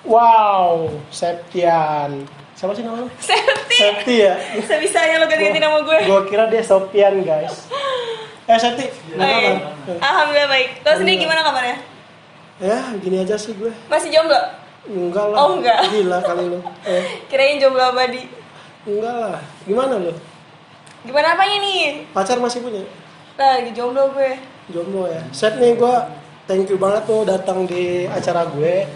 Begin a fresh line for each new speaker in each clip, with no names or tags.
Wow, Septian. Siapa sih namanya?
Septi.
Septi ya?
Sebisanya lo ganti nama gue.
Gue kira dia Sopian, guys. Septi.
Oke. Alhamdulillah baik. Lo sendiri gimana kabarnya?
Ya, gini aja sih gue.
Masih jomblo?
Enggak lah.
Oh, enggak.
Gila kali lu.
Kirain jomblo abadi.
Enggak lah. Gimana lu?
Gimana apanya nih?
Pacar masih punya?
Lagi jomblo gue.
Jomblo ya. Set nih gue thank you banget tuh datang di acara gue.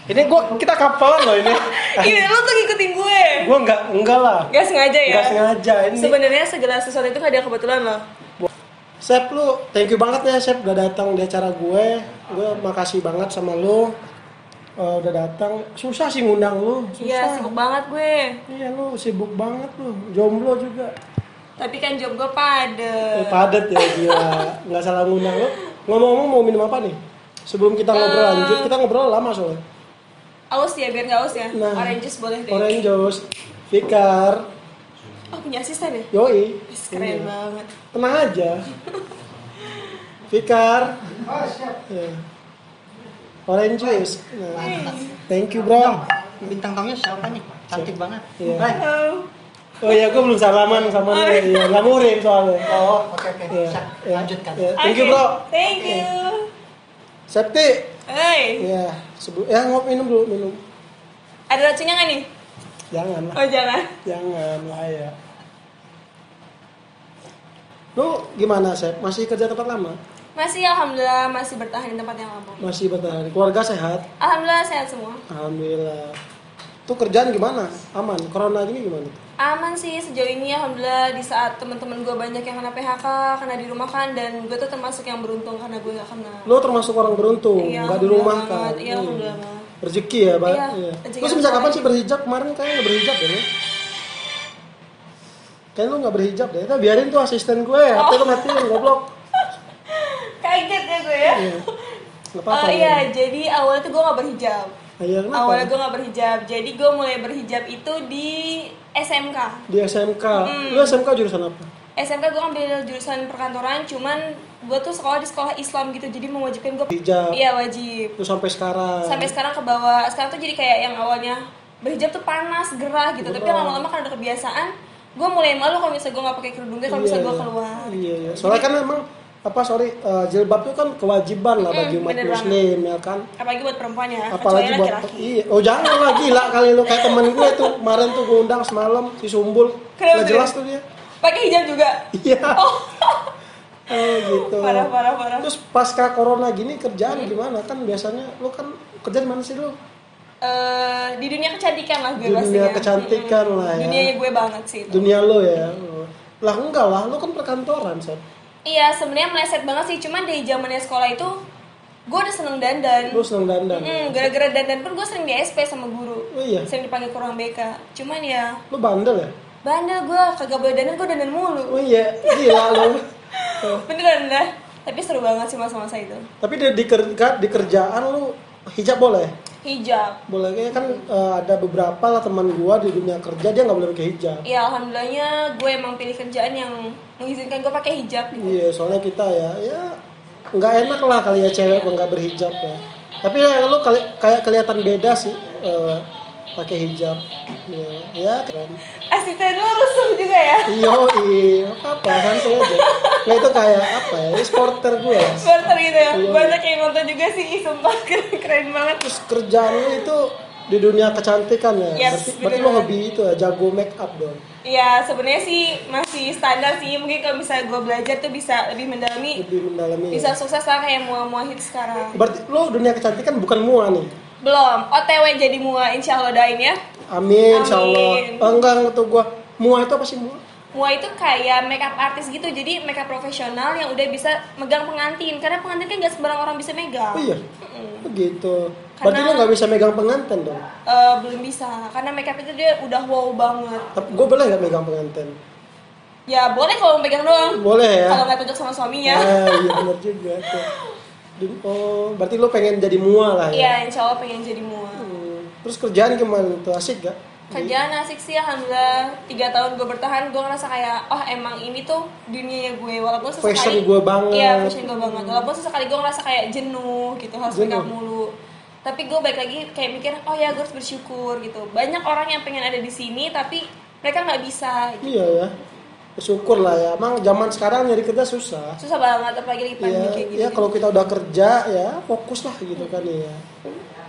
Ini kita kapelan loh ini.
Iya, lo tuh ngikutin gue.
Gue enggak lah.
Gak sengaja ya?
Gak sengaja ini.
Sebenarnya segala sesuatu itu ada kebetulan loh.
Sep, lu thank you banget ya Sep udah datang di acara gue. Gue makasih banget sama lu. Udah datang. Susah sih ngundang lu.
Iya, sibuk banget gue.
Iya, lu sibuk banget lu. Jomblo juga.
Tapi kan job gue padet.
Padet ya dia. Nggak salah ngundang lu. Ngomong-ngomong mau minum apa nih? Sebelum kita ngobrol lanjut, kita ngobrol lama soalnya.
Aus ya, biar nggak aus ya.
Nah,
Orange juice boleh deh.
Orange juice, Fikar,
Oh, punya asisten ya?
Yoi.
Keren
Iya.
banget.
Tenang aja. Fikar. Ya. Orange juice. Nah, thank you bro.
Bintang tamunya siapa nih? Cantik banget.
Iya.
Hai.
Halo.
Oh iya, gue belum salaman sama dia. Iya, nggak murim soalnya.
Oh, oke.
Iya,
Bisa
iya.
lanjutkan.
Iya, thank you bro.
Thank you.
Septi.
Hey,
Iya, minum dulu, minum.
ada racunnya nggak nih?
Jangan lah,
Oh jangan.
jangan bahaya. Lu gimana Sep? Masih kerja tempat lama?
Masih alhamdulillah masih bertahan di tempat yang lama.
Masih bertahan. Keluarga sehat?
Alhamdulillah sehat semua.
Alhamdulillah. Tuh kerjaan gimana? Aman? Corona gini gimana?
Aman sih sejauh ini alhamdulillah di saat teman-teman gue banyak yang kena PHK, kena dirumahkan dan gue tuh termasuk yang beruntung karena gue gak kena.
Lu termasuk orang beruntung,
Iya,
nggak di rumah
alhamdulillah
kan?
banget. Iya, alhamdulillah banget.
Rezeki ya, Pak?
Iya, rezeki
Lu sejak
orang
kapan
lain.
sih berhijab? Kemarin kayaknya nggak berhijab deh lu. Kayaknya lu nggak berhijab deh. Kita biarin tuh asisten gue, HP lu matiin, goblok.
Kaget ya gue ya.
Iya. Nggak apa-apa.
Iya, jadi awalnya tuh gue gak berhijab.
Iya, kenapa?
Awalnya gue gak berhijab, jadi gue mulai berhijab itu di SMK.
Di SMK. Lu SMK jurusan apa?
SMK gue ngambil jurusan perkantoran, cuman gue tuh sekolah di sekolah Islam gitu, jadi mewajibkan gue.
Hijab.
Iya wajib.
Lu sampai sekarang.
Sampai sekarang ke bawah. Sekarang tuh jadi kayak yang awalnya berhijab tuh panas, gerah gitu. Tapi
Gerah.
lama-lama karena udah kebiasaan, gue mulai malu kalau misalnya gue nggak pakai kerudung kalau misalnya gue keluar.
Iya, iya. Soalnya kan emang jilbab itu kan kewajiban lah bagi umat
bener
muslim ya kan.
Apalagi buat perempuan ya.
Apalagi
kecuali
buat
laki-laki.
iya. Oh jangan lah, gila kali lu kayak temen gue tuh kemarin tuh gue undang semalam si Sumbul.
Kenapa
Nggak
tuh?
jelas tuh dia.
Pakai hijab juga.
Iya.
Oh,
Oh gitu.
parah.
Terus pasca corona gini kerjaan gimana? Kan biasanya lu kan kerja di mana sih lu?
Di dunia kecantikan lah gue
Dunia
pastinya.
kecantikan lah ya.
Dunianya gue banget sih itu.
Dunia lu ya. Oh. Lah enggak lah, lu kan perkantoran, Sob.
Iya, sebenarnya meleset banget sih. Cuman dari zamannya sekolah itu, gue udah seneng dandan.
Lu seneng dandan.
Gara-gara dandan pun gue sering di SP sama guru.
Oh iya.
Sering dipanggil ke ruang BK. Cuman ya,
Lu bandel ya?
bandel gue, kagak boleh dandan, gue dandan mulu.
Oh iya, gila lu. Oh.
Beneran dah. Tapi seru banget sih masa-masa itu.
Tapi di kerjaan lu hijab boleh?
Hijab.
Boleh, kayaknya kan ada beberapa lah teman gua di dunia kerja dia nggak boleh pakai hijab.
Ya alhamdulillahnya gue emang pilih kerjaan yang mengizinkan gue pakai hijab gitu.
Iya, soalnya kita ya nggak enak lah kali ya cewek nggak berhijab ya. Tapi ya, lu kayak kelihatan beda sih pakai hijab. Ya keren.
Asisten lo rusuh juga ya?
Iya, apa santai aja. Nah itu kayak apa ya? Ini supporter gue.
Supporter gitu ya?
Iya.
Banyak yang nonton juga sih, sumpah keren banget.
Terus kerjaan lu itu di dunia kecantikan ya.
Yes,
berarti
bener
lu
banget.
hobi itu ya, jago make up dong.
Ya sebenarnya sih masih standar sih. Mungkin kalau misalnya gue belajar tuh bisa lebih mendalami,
Lebih mendalami.
bisa
Ya.
sukses lah kayak mua-mua hit sekarang.
Berarti lu dunia kecantikan bukan mua nih.
Belum, OTW jadi mua, insya Allah doain ya.
Amin, insyaallah.
Amin.
Enggak tuh gua. Mua itu apa sih mua?
Mua itu kayak makeup artist gitu, jadi makeup profesional yang udah bisa megang pengantin. Karena pengantin kan gak sembarang orang bisa megang.
Oh iya. Begitu. Berarti
Karena-
lu nggak bisa megang pengantin dong.
Belum bisa, karena makeup itu dia udah wow banget.
Tapi gua boleh nggak megang pengantin?
Ya boleh kalau megang doang.
Boleh ya.
Kalau nggak cocok sama suaminya.
Iya benar juga tuh. Oh, berarti lu pengen jadi mua lah ya?
Iya, insya Allah pengen jadi mua.
Terus kerjaan gimana tuh? Asik gak?
Kerjaan asik sih, alhamdulillah. 3 tahun gue bertahan, gue ngerasa kayak, oh emang ini tuh dunianya gue. Walaupun sesekali,
Passion gue banget.
Iya, passion gue banget. Walaupun sesekali gue ngerasa kayak jenuh gitu, harus
Jenuh.
makeup mulu. Tapi gue balik lagi kayak mikir, oh ya gue harus bersyukur gitu. Banyak orang yang pengen ada di sini tapi mereka nggak bisa. Gitu.
Iya ya. Bersyukur lah ya. Emang zaman sekarang nyari kerja susah.
Susah banget apalagi lagi pandemi
Iya,
kayak gini.
iya kalau kita udah kerja ya fokus lah gitu kan ya.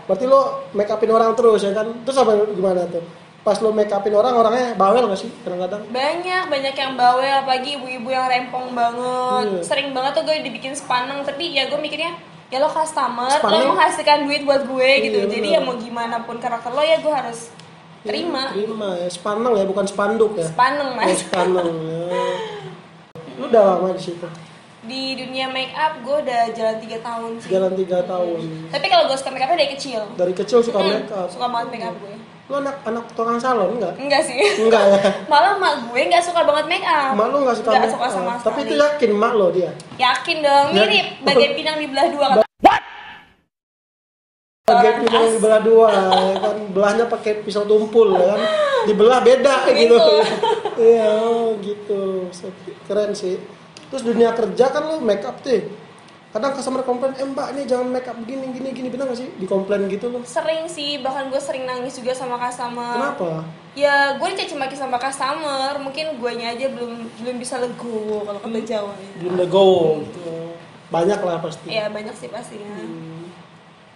Berarti lo make upin orang terus ya kan? Terus apa gimana tuh? Pas lo make upin orang, orangnya bawel gak sih kadang-kadang?
Banyak yang bawel, apalagi ibu-ibu yang rempong banget.
Iya.
Sering banget tuh gue dibikin sepaneng, tapi ya gue mikirnya ya lo customer,
Sepaneng?
lo menghasilkan duit buat gue gitu.
Iya,
Jadi
bener.
ya mau gimana pun karakter lo ya gue harus terima.
Terima ya, sepaneng ya bukan spanduk ya.
Sepaneng
Oh,
mas.
sepaneng ya. Lu udah lama di situ?
Di dunia make up gue udah jalan 3 tahun sih.
Jalan 3 tahun.
Tapi kalau gue suka make upnya dari kecil.
Dari kecil suka make up.
Suka banget make up gue.
Lu anak tukang salon enggak?
Enggak sih.
Enggak ya.
Malah mak gue nggak suka banget make up.
Mak lu enggak suka
Nggak
make
suka
up.
sama
Tapi
sekali.
itu yakin mak lo dia.
Yakin dong,
Ya.
mirip bagian pinang dibelah dua kata.
Bagian pinang dibelah dua ya kan, belahnya pakai pisau tumpul ya kan. Dibelah beda gitu.
Gitu.
Iya, gitu. Keren sih. Terus dunia kerja kan lu make up tuh. Kadang customer komplain, mbak ini jangan make up gini, benar gak sih? Dikomplain gitu loh.
Sering sih, bahkan gue sering nangis juga sama customer.
Kenapa?
Ya gue dicaci maki sama customer, mungkin guanya aja belum bisa legowo kalau kata Jawa.
Belum legowo gitu. Banyak lah pasti.
Ya banyak sih pastinya.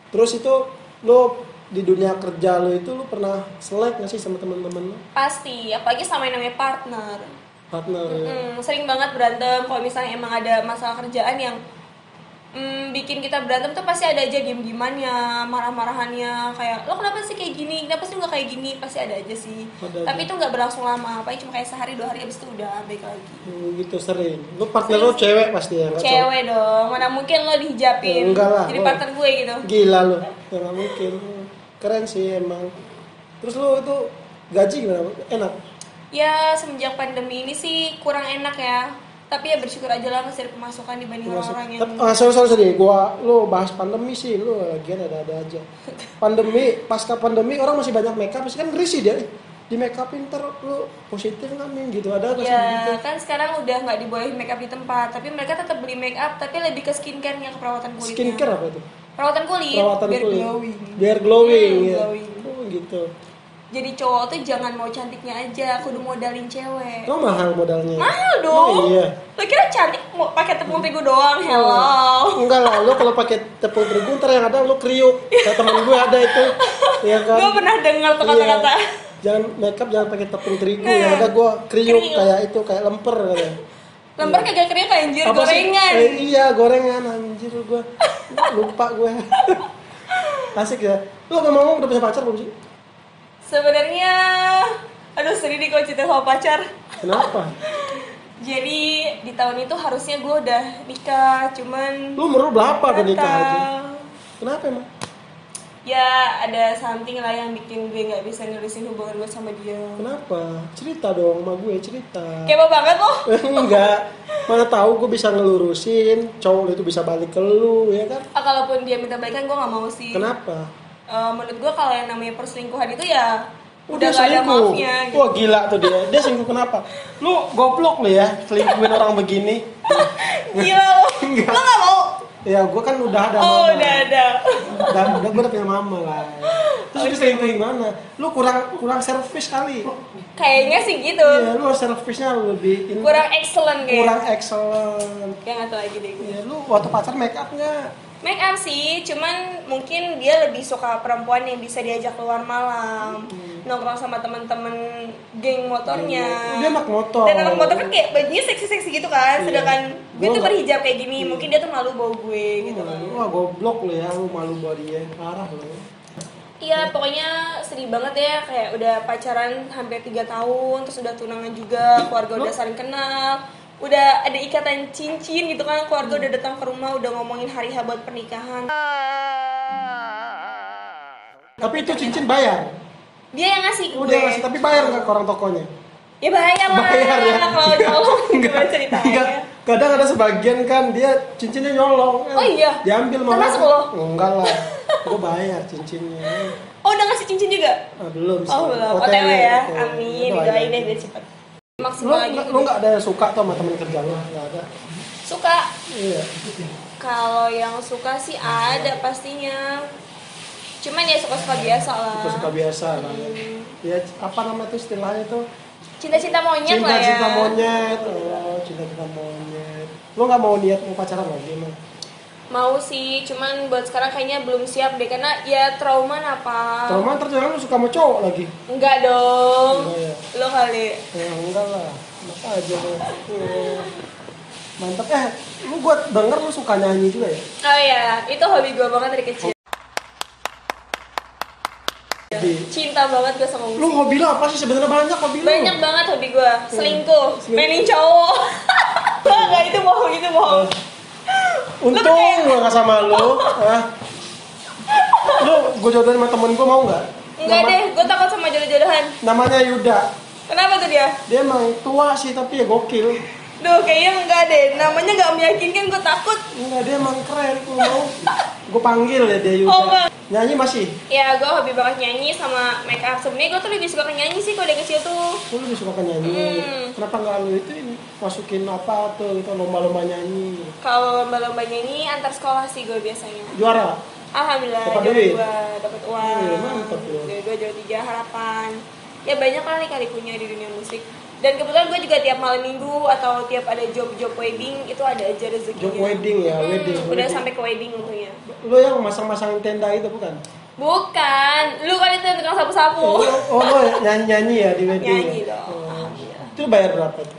Terus itu lo di dunia kerja lo itu lo pernah selek gak sih sama teman-teman lo?
Pasti, apalagi sama yang namanya partner.
Partner ya?
Sering banget berantem kalau misalnya emang ada masalah kerjaan yang bikin kita berantem tuh pasti ada aja diem-diemannya, marah-marahannya, kayak lo kenapa sih kayak gini, kenapa sih nggak kayak gini, pasti ada aja sih.
Ada
Tapi
aja.
itu nggak berlangsung lama, paling cuma kayak sehari 2 hari abis itu udah baik lagi.
Gitu sering. Lo partner lo cewek pasti ya? Nggak cowok?
Cewek dong, mana mungkin lo dihijabin
Ya, enggak lah,
jadi
lo.
partner gue gitu.
Gila lo, ya nggak mungkin. Keren sih emang. Terus lo itu gaji gimana? Enak?
Ya semenjak pandemi ini sih kurang enak ya, tapi ya bersyukur aja lah masih ada pemasukan dibanding orang-orang yang
Sorry, lo bahas pandemi sih, lo lagian ada aja. Pandemi, pasca pandemi orang masih banyak make up, pasti kan risih dia. Di make upin ntar lo positif kan nih gitu, ada nggak sih gitu?
ya kan sekarang udah nggak dibolehin make up di tempat, tapi mereka tetap beli make up, tapi lebih ke skincare-nya, ke perawatan kulitnya.
Skincare apa itu?
Perawatan kulit,
Perawatan
biar
kulit.
glowing.
Biar glowing ya.
Glowing.
Oh gitu.
Jadi cowok tuh jangan mau cantiknya aja, kudu modalin cewek.
Oh mahal modalnya.
Mahal dong.
Oh, iya.
Lo kira cantik mau pakai tepung terigu doang? Hello.
Enggak lah, lo kalau pakai tepung terigu ntar yang ada lo kriuk. Kayak teman gue ada itu. Ya kan?
Gue pernah dengar tuh kata-kata.
Iya. Jangan make up jangan pakai tepung terigu, yang ada gue kriuk kayak itu, kayak lemper katanya.
Lembar kagak kriuk anjir,
Apa sih?
gorengan.
Iya, gorengan anjir gue. Lupa gue. Asik ya. Lo ngomong udah punya pacar belum sih?
Sebenarnya aduh sedih nih kalau cerita sama pacar.
Kenapa?
Jadi di tahun itu harusnya gue udah nikah, cuman
Lu umur berapa udah nikah aja?
batal.
Kenapa emang?
Ya ada something lah yang bikin gue nggak bisa nerusin hubungan gue sama dia.
Kenapa? Cerita dong sama gue, cerita.
Kepo banget loh.
Enggak, mana tahu gue bisa ngelurusin, cowok itu bisa balik ke lu, ya kan?
Kalaupun dia minta balikan gue nggak mau sih.
Kenapa?
Menurut gue kalau yang namanya perselingkuhan itu ya
Oh,
udah
dia
gak ada
selingkuh.
maafnya gitu.
Wah gila tuh dia. Dia selingkuh kenapa? Lu goblok lu ya, selingkuhin orang begini.
Gila lo.
Enggak.
Lo gak mau?
Ya gue kan udah ada
Oh
mama.
udah ada.
Udah gue udah punya mama lah. Terus dia selingkuh gimana? Lu kurang servis kali.
Kayaknya sih gitu.
Iya, lu servisnya lebih ini.
Kurang excellent kayak.
Kurang excellent.
Ya nggak tahu lagi deh gue.
Iya, lu waktu pacar make up nggak?
Make up sih, cuman mungkin dia lebih suka perempuan yang bisa diajak keluar malam, nongkrong sama teman-teman geng motornya.
Dia anak motor.
Dan anak motor kan kayak bajunya seksi-seksi gitu kan,
Iya.
sedangkan gue
Gua
tuh
nggak-
berhijab kayak gini, mungkin dia tuh malu bau gue gitu kan.
Wah goblok lu ya, lu malu buat dia, parah lu.
Iya, pokoknya sedih banget ya, kayak udah pacaran hampir 3 tahun, terus udah tunangan juga, keluarga udah saling kenal, udah ada ikatan cincin gitu kan, keluarga udah datang ke rumah, udah ngomongin hari H buat pernikahan.
Tapi itu cincin bayar.
Dia yang ngasih gue.
Udah ngasih, tapi bayar nggak ke orang tokonya?
Ya bayar lah.
Bayar ya.
Kalau nyolong gimana ceritanya?
Enggak. Kadang ada sebagian kan dia cincinnya nyolong.
Oh iya?
Diambil malah.
Termasuk lo?
Enggak lah. Gue bayar cincinnya.
Oh udah ngasih cincin juga?
Belum sih.
Oh belum.
OTW,
OTW ya.
OTW.
Amin.
Doain
Doain
aja.
deh biar cepet.
Lu
Maksimal lagi.
lu nggak ada yang suka tuh sama temen kerja lu? Nggak ada.
Suka.
Iya.
Kalau yang suka sih ada pastinya. Cuman ya suka-suka biasa lah.
Suka biasa lah. Ya apa namanya tuh istilahnya tuh?
Cinta-cinta monyet lah ya.
Cinta monyet. Oh, cinta monyet. Lo nggak mau niat mau pacaran lagi emang?
Mau sih, cuman buat sekarang kayaknya belum siap deh karena ya trauma apa?
Trauma ntar jangan lo suka sama cowok lagi.
Enggak dong.
Enggak ya?
Lo kali.
Ya enggak lah. Masa aja lo. Mantap. Lu gua denger lu suka nyanyi juga ya?
Oh iya, itu hobi gue banget dari kecil. Cinta banget gue sama musik.
Lu hobi lo apa sih sebenarnya? Banyak hobi lu.
Banyak banget hobi gue. Selingkuh, mainin cowok. Enggak, itu bohong.
Untung gue gak sama lu. Lu gue jodohin sama temen gue mau gak?
Enggak deh, gue takut sama jodoh-jodohan.
Namanya Yuda.
Kenapa tuh dia?
Dia emang tua sih tapi ya gokil.
Duh, kayaknya enggak deh. Namanya gak meyakinkan, gue takut.
Enggak, dia emang keren. Lu mau? Gue panggil ya dia Yuda.
Oh, Bang.
Nyanyi masih?
Ya, gue hobi banget nyanyi sama make up. Sebenarnya gue tuh lebih suka ke nyanyi sih kalau dari kecil tuh.
Lu lebih suka kan nyanyi. Kenapa nggak lu itu masukin apa tuh itu lomba-lomba nyanyi?
Kalau lomba-lomba nyanyi antar sekolah sih gue biasanya.
Juara?
Alhamdulillah,
Dapat
juara
duit?
2, dapat uang.
Mantap lu.
Juara 2, juara 3, harapan. Ya banyak kali punya di dunia musik. Dan kebetulan gue juga tiap malam minggu atau tiap ada job wedding itu ada aja rezekinya.
Job wedding ya, wedding.
Udah sampai ke wedding untungnya.
Lu yang masang-masang tenda itu bukan?
Bukan, lu kan itu yang tukang sapu-sapu.
Lo nyanyi ya di wedding?
Nyanyi
ya?
dong.
Itu bayar berapa tuh?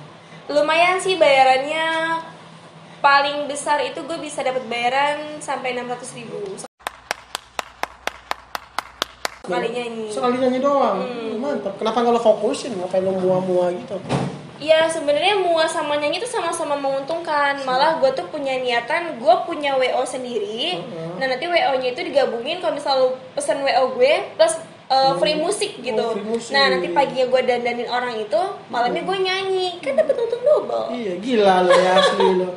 Lumayan sih bayarannya. Paling besar itu gue bisa dapat bayaran sampai 600.000 sekali nyanyi.
Sekali nyanyi doang? Mantap. Kenapa nggak lo fokusin? Ngapain lo mua-mua gitu?
Ya sebenarnya mua sama nyanyi itu sama-sama menguntungkan. Malah gue tuh punya niatan, gue punya WO sendiri. Nah nanti WO-nya itu digabungin kalau misal lu pesen WO gue plus free musik gitu.
Free musik.
Nah nanti paginya gue dandanin orang itu, malamnya gue nyanyi. Kan dapat untung double.
Iya, gila lo ya asli lo.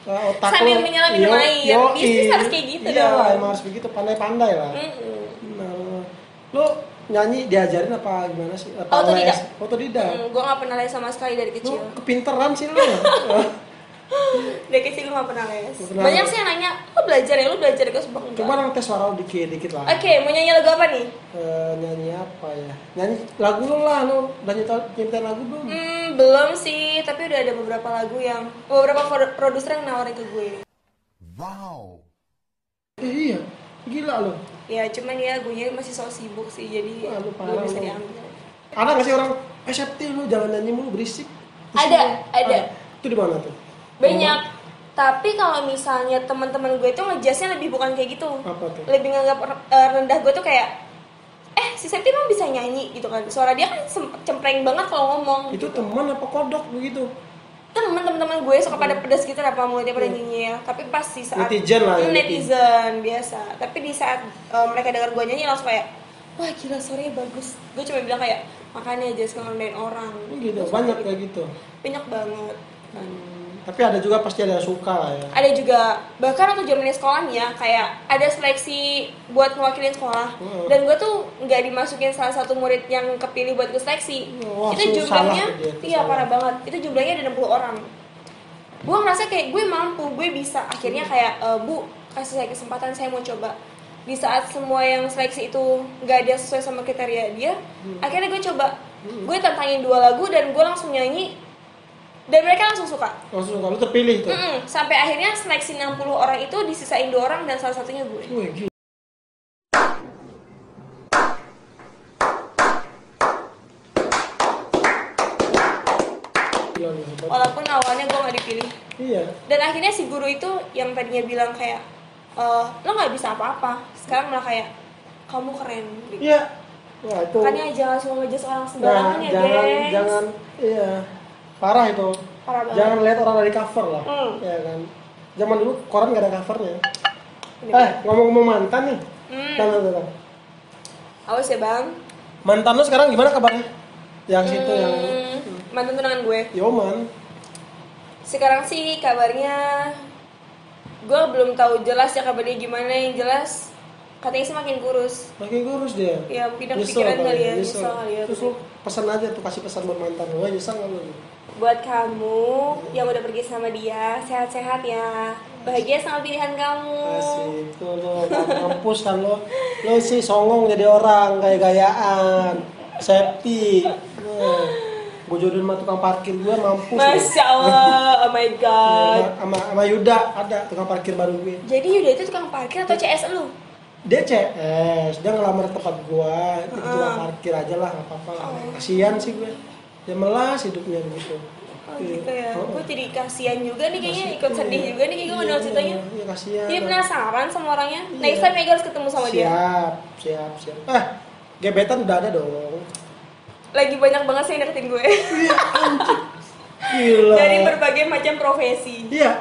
Otak
Sambil
lo,
menyelam minum air. Bisnis harus kayak gitu
iya
dong.
lah, emang harus begitu, pandai-pandai lah. Nah, lo nyanyi diajarin apa gimana sih? Apa
Otodidak.
Otodidak.
Gue gak pernah les sama sekali dari kecil.
Lo kepinteran sih lo ya.
Dari kecil gue gak pernah les.
Pernah.
Banyak sih yang nanya, lo belajar ya? Lo belajar gue sumpah enggak.
Coba dong tes suara lo dikit lah.
Oke, mau nyanyi lagu apa nih?
Nyanyi apa ya? Nyanyi lagu lo lah, lo udah nyiptain lagu belum?
Belum sih, tapi udah ada beberapa lagu yang beberapa produser yang nawarin ke gue.
Wow.
Iya, gila lo.
Ya cuman ya gue masih so sibuk sih, jadi
Wah, lu parah
belum bisa
lu.
diambil.
Ada nggak sih orang Septi lu jangan nyanyi mulu berisik?
Ada.
Itu di mana tuh?
Banyak. Tapi kalau misalnya teman-teman gue itu ngejasnya lebih bukan kayak gitu.
Apa tuh?
Lebih nganggap rendah gue tuh kayak si Septi emang bisa nyanyi gitu kan. Suara dia kan cempreng banget kalau ngomong.
Itu
gitu.
teman apa kodok begitu?
Teman-teman gue suka pada pedas gitu apa mulutnya pada nyinyir. Tapi pas di saat
Netizen lah ya,
netizen biasa. Tapi di saat mereka dengar gue nyanyi langsung kayak wah gila suaranya bagus. Gue cuma bilang kayak makanya Jas ngerendahin orang.
Gitu, banyak kayak gitu.
Banyak banget.
Tapi ada juga pasti ada yang suka lah ya.
Ada juga bahkan waktu zamannya sekolah nih ya kayak ada seleksi buat mewakilin sekolah dan gue tuh nggak dimasukin salah satu murid yang kepilih buat ikut seleksi.
Wah,
Itu jumlahnya
salah tuh dia,
iya
salah.
parah banget. Itu jumlahnya ada 60 orang. Gue ngerasa kayak gue mampu, gue bisa. Akhirnya kayak Bu kasih saya kesempatan, saya mau coba. Di saat semua yang seleksi itu nggak ada sesuai sama kriteria dia, akhirnya gue coba. Gue tantangin 2 lagu dan gue langsung nyanyi dan mereka langsung suka.
Langsung kalau terpilih tuh.
Sampai akhirnya seleksi 60 orang itu disisain 2 orang dan salah satunya gue.
Wih, gila. Gila, lu hebat.
Walaupun awalnya gue gak dipilih.
Iya.
Dan akhirnya si guru itu yang tadinya bilang kayak lo gak bisa apa-apa, sekarang malah kayak kamu keren gitu.
Iya. Wah, itu.
Makanya jangan suka ngejudge orang sembarangan ya gengs.
jangan iya. Parah itu.
Parah banget.
Jangan lihat orang dari cover lah. Ya kan. Zaman dulu koran gak ada covernya. Ngomong-ngomong mantan nih. Jangan.
Awas ya bang.
Mantan lu sekarang gimana kabarnya? Yang situ yang
Mantan tunangan gue.
Yoman.
Sekarang sih kabarnya gue belum tahu jelas ya kabarnya gimana. Yang jelas katanya sih makin kurus.
Makin kurus dia.
Ya mungkin
Nyesel
kepikiran kali ya.
nyesel.
Nyesel kali ya.
Terus lu pesan aja tuh, kasih pesan buat mantan lu. Wah, nyesel nggak lu?
Buat kamu yang udah pergi sama dia, sehat-sehat ya. Bahagia sama pilihan kamu.
Asik tuh lo, mampus kan lo. Lo sih songong jadi orang, gaya-gayaan, safety. Gue jodohin sama tukang parkir gue mampus.
Masya Allah, oh my god.
Sama Yuda ada tukang parkir baru gue.
Jadi Yuda itu tukang parkir atau CS lu?
Dia CS, dia ngelamar tempat gue, itu tukang parkir aja lah, nggak apa-apa lah. Kasian sih gue, dia melas hidupnya begitu.
Oh gitu ya, gue jadi kasihan juga nih kayaknya, ikut sedih juga nih kayaknya gue ceritanya.
Iya kasian.
Jadi penasaran sama orangnya. Next time Ega harus ketemu sama dia.
Siap. Gebetan udah ada dong.
Lagi banyak banget sih yang deketin gue.
Iya anjir. Gila.
Dari berbagai macam profesi.
Iya.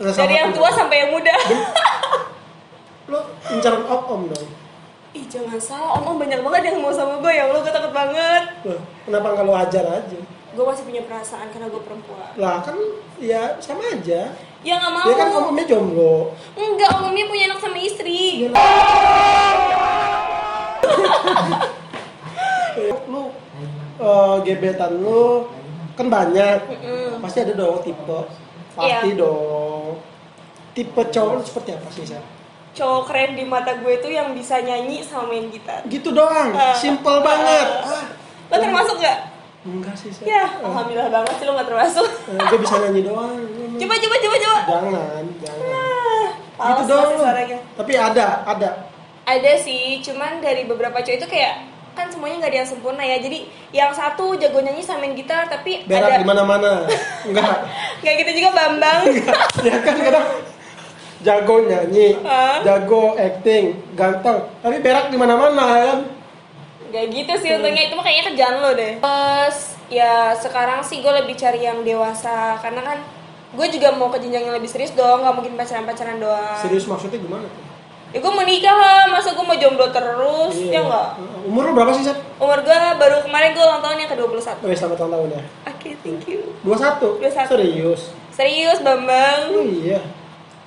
Dari yang tua sampai yang muda.
Lo incaran om dong.
Ih jangan salah, om banyak banget yang mau sama gue. Ya Allah, gue takut banget.
Loh, kenapa nggak lo ajar aja?
Gue masih punya perasaan karena gue perempuan.
Lah kan ya sama aja.
Ya nggak mau.
Dia kan omnya jomblo.
Enggak, omnya punya anak sama istri.
Lu gebetan lu kan banyak. Pasti ada dong tipe. Pasti dong. Tipe cowok lu seperti apa sih, Sa?
Cowok keren di mata gue itu yang bisa nyanyi sama main gitar.
Gitu doang. Simple banget.
Lo termasuk nggak?
Enggak sih, Sa.
Ya, alhamdulillah banget sih lo nggak termasuk.
Gue bisa nyanyi doang.
Coba.
Jangan.
Gitu
doang lu.
Suaranya.
Tapi ada.
Ada sih, cuman dari beberapa cowok itu kayak kan semuanya nggak ada yang sempurna ya. Jadi yang satu jago nyanyi sama main gitar, tapi
berak
ada
di mana-mana. Enggak.
kayak gitu juga Bambang.
Ya kan kadang jago nyanyi, jago acting, ganteng, tapi berak di mana-mana kan.
Gak gitu sih untungnya, itu mah kayaknya kerjaan lo deh. Terus ya sekarang sih gue lebih cari yang dewasa, karena kan gue juga mau ke jenjang yang lebih serius dong, gak mungkin pacaran-pacaran doang.
Serius maksudnya gimana tuh?
Ya gue mau nikah lah, masa gue mau jomblo terus, ya enggak?
Umur lu berapa sih, Sat?
Umur gue baru kemarin gue ulang tahun yang ke-21.
Selamat ulang tahun ya.
Oke, thank you.
21?
21.
Serius?
Serius Bambang.
Oh iya.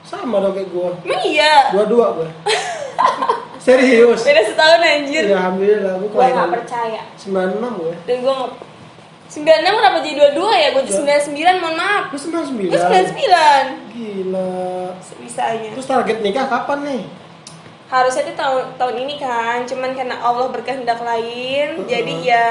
Sama dong kayak gua.
Emang iya?
22 gua. Serius?
Beda setahun anjir.
Ya alhamdulillah gua
Gue gak percaya.
96 gua.
Dan gue nggak 96 kenapa jadi 22 ya? Gue 99, mohon maaf.
Lu 99?
Gue 99.
Gila.
Bisanya.
Terus target nikah kapan nih?
Harusnya tuh tahun ini kan, cuman karena Allah berkehendak lain, jadi ya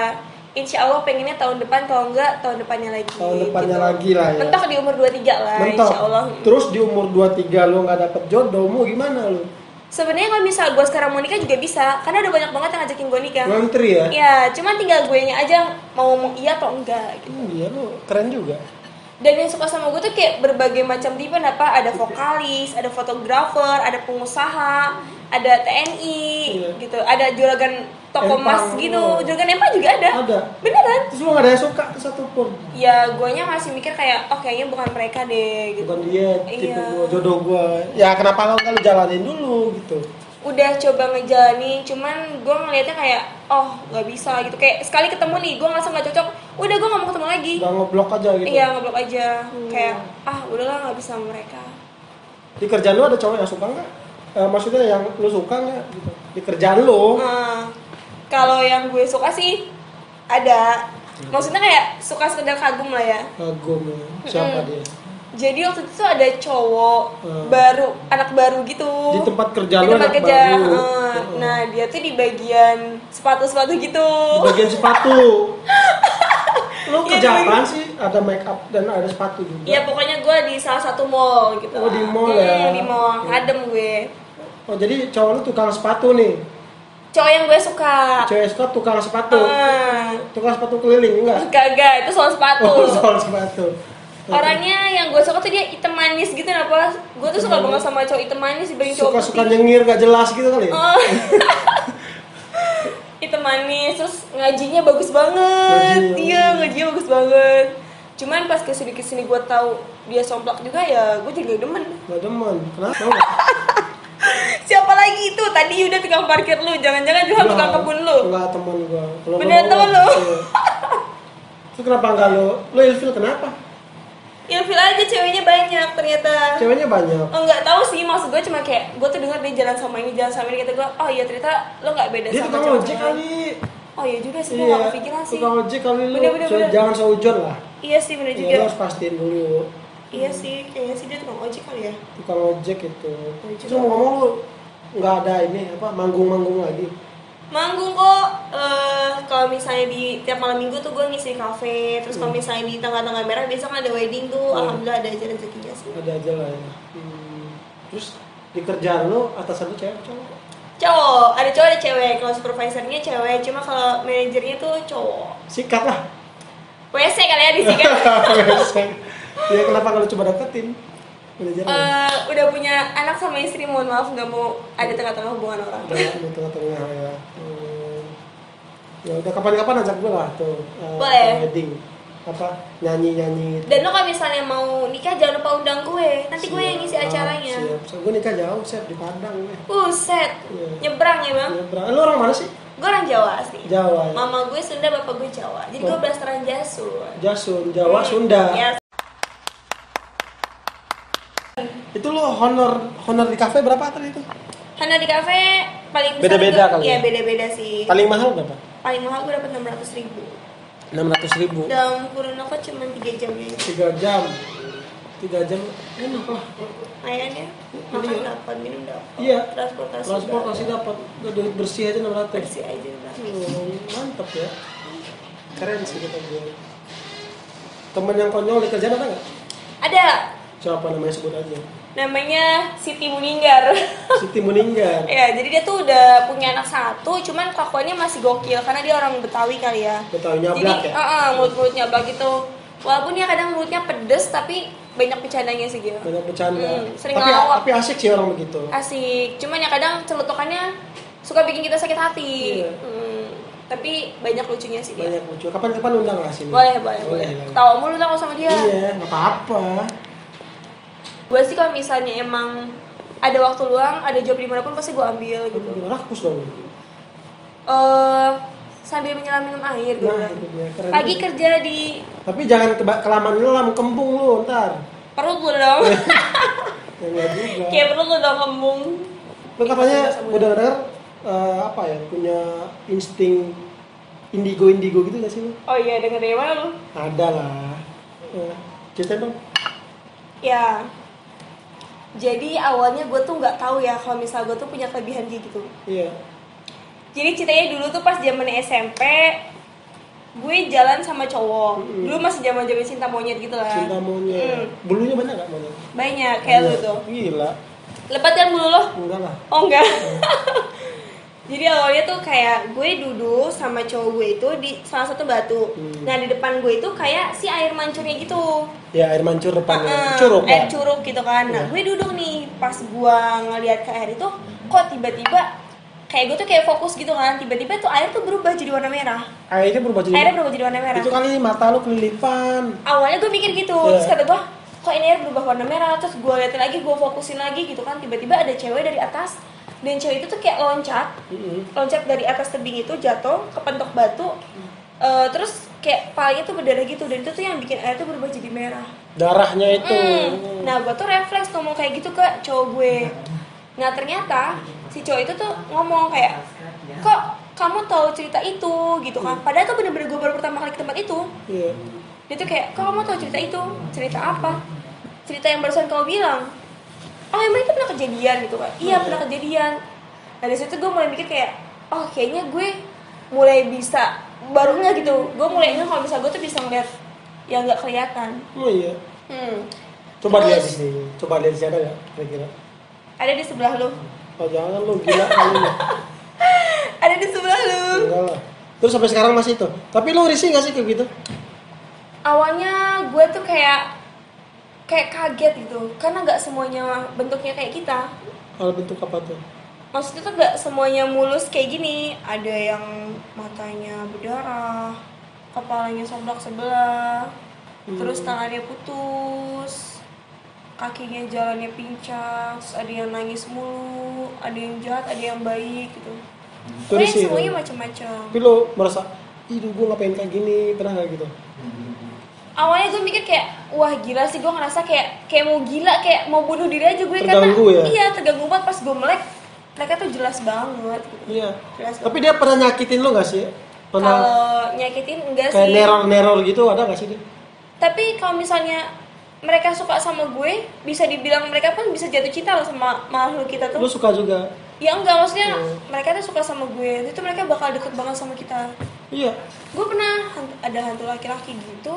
insya Allah pengennya tahun depan, kalau enggak tahun depannya lagi.
Tahun depannya
gitu.
lagi lah ya.
Mentok di umur 23 lah,
Mentok.
insya Allah.
Terus di umur 23 lu nggak dapet jodoh, mau gimana lu?
Sebenarnya kalau misal gue sekarang mau nikah juga bisa, karena ada banyak banget yang ngajakin gue nikah.
Ngantri ya?
Iya, cuman tinggal gue nya aja mau ngomong iya atau enggak gitu.
Iya lu keren juga.
Dan yang suka sama gue tuh kayak berbagai macam tipe, ada vokalis, ada fotografer, ada pengusaha, ada TNI, gitu, ada juragan toko emas gitu, juragan empang juga ada.
Ada.
Beneran?
Terus lu nggak ada yang suka ke satu pun?
Ya, guanya masih mikir kayak, oh kayaknya bukan mereka deh, gitu.
Bukan dia, tipe
Iya.
gua, jodoh gua. Ya kenapa lu jalanin dulu gitu?
Udah coba ngejalanin, cuman gue ngeliatnya kayak, oh nggak bisa gitu. Kayak sekali ketemu nih, gue ngerasa nggak cocok, udah gue nggak mau ketemu lagi.
Udah ngeblok aja gitu?
Iya, ngeblok aja. Kayak, udahlah nggak bisa sama mereka.
Di kerjaan lu ada cowok yang suka nggak? Maksudnya yang lu suka nggak gitu? Di kerjaan lu?
Kalau yang gue suka sih ada, maksudnya kayak suka sekedar kagum lah ya.
Kagum ya. Siapa dia?
Jadi waktu itu ada cowok baru, anak baru gitu.
Di tempat kerja
di
lu
tempat
anak
kerja.
baru.
Nah dia tuh di bagian sepatu-sepatu gitu.
Di bagian sepatu. Lu
Iya,
kerja
di bagian-
apaan sih? Ada make up dan ada sepatu juga.
Ya pokoknya gue di salah satu mall gitu.
Oh, di mall ya?
Di mall, ngadem gue.
Oh jadi cowok lu tukang sepatu nih?
Cowok yang gue suka.
Cewek suka tukang sepatu?
Ah.
Tukang sepatu keliling enggak?
Kagak, itu soal sepatu.
Oh soal sepatu.
Orangnya yang gue suka tuh dia hitam manis gitu, kenapa? Gue tuh suka banget sama cowok hitam manis dibanding cowok
Suka-suka
putih.
nyengir gak jelas gitu kali ya?
Oh. Hitam manis, terus ngajinya bagus banget. Iya, ngajinya bagus banget. Cuman pas kesini gue tahu dia somplak juga ya, gue jadi gak demen.
Gak demen, kenapa?
Siapa lagi itu? Tadi udah tukang parkir lu, jangan-jangan juga tukang kebun lu.
Enggak, temen gua. Kalau
Bener,
lu
temen lu.
iya. Terus kenapa enggak lu? Lu ilfil kenapa?
Ilfil aja ceweknya banyak ternyata.
Ceweknya banyak.
Enggak tahu sih, maksud gue cuma kayak gue tuh dengar dia jalan sama ini kata gue, oh iya ternyata lo nggak beda
Dia
sama
tukang
cowok
ojek
lain.
kali.
Oh iya juga sih, gue nggak kepikiran sih.
Tukang ojek kali lu.
Bener.
Jangan seujon lah.
Iya sih bener
Ya,
juga.
lu harus pastiin dulu.
Iya sih, kayaknya sih dia tukang ojek kali ya.
Tukang ojek itu.
Ojek.
Terus ngomong lu nggak ada ini apa manggung-manggung lagi?
Manggung kok, kalau misalnya di tiap malam minggu tuh gue ngisi kafe. Terus kalau misalnya di tanggal-tanggal merah biasa kan ada wedding tuh, alhamdulillah ada aja rezekinya sih.
Ada aja lah ya. Terus di kerjaan lo atasan lo cewek cowok?
Cowok, ada cowok ada cewek. Kalau supervisornya cewek, cuma kalau manajernya tuh cowok.
Sikat lah.
WC kali ya disikat.
Ya kenapa kalau coba deketin?
Udah punya anak sama istri, mohon maaf nggak mau ada tengah-tengah hubungan orang.
Di tengah-tengah ya. Ya udah kapan-kapan ajak gue lah tuh.
Boleh.
Wedding apa nyanyi gitu.
Dan lo kalau misalnya mau nikah jangan lupa undang gue, nanti gue yang ngisi acaranya.
Siap. Gue nikah jauh, Chef, di Padang nih.
Buset, nyebrang ya bang?
Nyebrang. Lo orang mana sih?
Gue orang Jawa asli.
Jawa ya?
Mama gue Sunda, bapak gue Jawa. Jadi gue blasteran Jasun.
Jasun, Jawa, Sunda.
Yes.
Itu lo honor di kafe berapa tadi itu?
Honor di kafe paling besar
Beda-beda
juga,
kali
ya
ya?
beda-beda sih.
Paling mahal berapa?
Paling mahal gue dapet 600.000.
600.000.
Dalam kurun apa cuma 3 jam ya.
3 jam. 3 jam enak lah.
Lumayan ya. Makan dapat, minum dapat.
Iya.
Transportasi
dapat. Duit bersih aja 600.
bersih aja udah.
Mantap ya. Keren sih kita gue. Temen yang konyol di kerjaan ada nggak?
Ada.
Siapa namanya, sebut aja.
Namanya Siti Muninggar.
Siti Muninggar.
Ya, jadi dia tuh udah punya anak satu, cuman kelakuannya masih gokil karena dia orang Betawi kali ya.
Betawi nyablak
jadi,
ya?
mulut-mulut nyablak gitu. Walaupun dia kadang mulutnya pedes, tapi banyak bercandanya sih dia.
Banyak bercanda.
Sering
tapi,
ngelawak.
tapi asik sih orang begitu.
Asik, cuman ya kadang celutukannya suka bikin kita sakit hati.
Iya.
Tapi banyak lucunya sih dia.
Banyak lucu. Kapan-kapan undang lah sini.
Boleh.
Lah.
Tahu mulu lah sama dia.
Iya, nggak apa-apa.
Gue sih kalau misalnya emang ada waktu luang, ada job dimanapun pasti gue ambil gitu.
Rakus dong.
Sambil menyelam minum air gitu.
Nah, itu dia. Keren
Pagi
juga.
kerja di
Tapi jangan kelamaan nyelam, kembung lu ntar.
perut lu dong.
Ya nggak juga.
Kayak perut lu dong kembung.
Lu katanya udah denger apa ya, punya insting indigo gitu gak sih lu?
Oh iya, denger dari mana lu?
Ada lah. Ceritain dong.
Ya. Jadi awalnya gue tuh nggak tahu ya kalau misal gue tuh punya kelebihan gitu.
Iya.
Jadi ceritanya dulu tuh pas zaman SMP gue jalan sama cowok. Dulu masih zaman-zaman cinta monyet gitu lah.
Cinta monyet. Bulunya banyak gak monyet?
Banyak kayak lu tuh.
Gila.
Lebat kan bulu lo?
Enggak lah.
Oh enggak. Jadi awalnya tuh kayak gue duduk sama cowok gue itu di salah satu batu. Nah di depan gue itu kayak si air mancurnya gitu.
Ya air mancur depannya. Curug
air
kan?
curug gitu kan. Nah gue duduk nih, pas gue ngeliat ke air itu, kok tiba-tiba kayak gue tuh kayak fokus gitu kan. Tiba-tiba tuh air tuh berubah jadi warna merah.
Airnya berubah jadi
warna merah.
Itu kali mata lu kelilipan.
Awalnya gue mikir gitu, terus kata gue, kok ini air berubah warna merah. Terus gue liatin lagi, gue fokusin lagi gitu kan. Tiba-tiba ada cewek dari atas, dan cewek itu tuh kayak loncat dari atas tebing itu, jatuh kepentok batu. Terus kayak palanya tuh berdarah gitu, dan itu tuh yang bikin air tuh berubah jadi merah.
Darahnya itu.
Nah gue tuh refleks ngomong kayak gitu ke cowok gue. Nah ternyata si cowok itu tuh ngomong kayak, kok kamu tahu cerita itu gitu kan? Padahal tuh bener-bener gue baru pertama kali ke tempat itu.
Iya.
Dia tuh kayak, kok kamu tahu cerita itu? Cerita apa? Cerita yang barusan kamu bilang. Oh emang itu pernah kejadian gitu kan? Iya pernah kejadian. Nah dari situ gue mulai mikir kayak, oh kayaknya gue mulai bisa, barunya gitu. Gue mulai ingat kalau misalnya gue tuh bisa ngeliat yang nggak kelihatan.
Oh iya. Coba lihat di sini. Coba lihat di sana ya kira-kira.
Ada di sebelah lu.
Oh jangan lu, gila kali lu.
Ada di sebelah lu.
Enggak lah. Terus sampai sekarang masih itu. Tapi lu risih nggak sih kayak gitu?
Awalnya gue tuh kayak kaget gitu, karena nggak semuanya bentuknya kayak kita.
Kalau bentuk apa tuh?
Maksudnya tuh nggak semuanya mulus kayak gini. Ada yang matanya berdarah, kepalanya sobrak sebelah, terus tangannya putus, kakinya jalannya pincang, terus ada yang nangis mulu, ada yang jahat, ada yang baik gitu. Pokoknya semuanya macam-macam.
Tapi lu merasa, ih gue ngapain kayak gini, pernah nggak gitu?
Awalnya gue mikir kayak, wah gila sih, gue ngerasa kayak mau gila, kayak mau bunuh diri aja gue.
Terganggu
karena,
ya?
Iya terganggu banget. Pas gue melek, mereka tuh jelas banget gitu.
Iya.
Jelas
Tapi dia pernah nyakitin lu nggak sih? Pernah
kalau nyakitin enggak
kayak
sih.
neror gitu ada nggak sih dia?
Tapi kalau misalnya mereka suka sama gue, bisa dibilang mereka pun bisa jatuh cinta loh sama makhluk kita tuh.
Lu suka juga?
Ya enggak, maksudnya mereka tuh suka sama gue, itu mereka bakal deket banget sama kita.
Iya.
Gue pernah ada hantu laki-laki gitu,